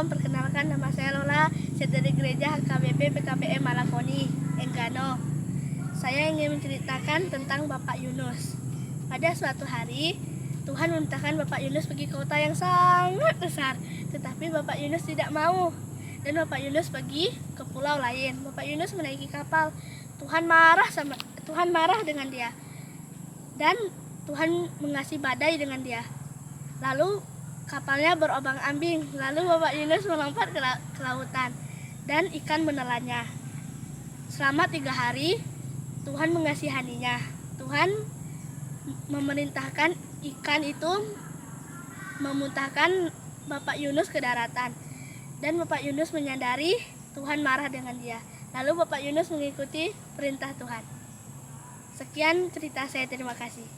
Perkenalkan nama saya Lola, saya dari gereja HKBP PKBM Malakoni, Enggano. Saya ingin menceritakan tentang Bapak Yunus. Pada suatu hari, Tuhan memerintahkan Bapak Yunus pergi ke kota yang sangat besar, tetapi Bapak Yunus tidak mau. Dan Bapak Yunus pergi ke pulau lain. Bapak Yunus menaiki kapal. Tuhan marah dengan dia. Dan Tuhan mengasih badai dengan dia. Lalu kapalnya berombang-ambing. Lalu Bapak Yunus melompat ke lautan dan ikan menelannya. Selama 3 hari Tuhan mengasihaninya. Tuhan memerintahkan ikan itu memuntahkan Bapak Yunus ke daratan. Dan Bapak Yunus menyadari Tuhan marah dengan dia. Lalu Bapak Yunus mengikuti perintah Tuhan. Sekian cerita saya, terima kasih.